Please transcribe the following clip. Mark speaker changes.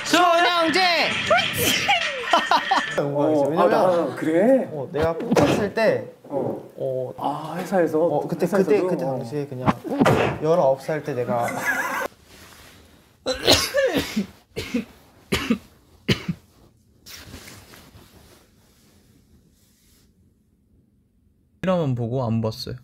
Speaker 1: 손영재!
Speaker 2: 왜냐면
Speaker 1: 그래?
Speaker 2: 내가 꽂혔을 때
Speaker 1: 회사에서
Speaker 2: 그때 당시에 그냥 19살 때 내가
Speaker 3: 드라마 보고 안 봤어요.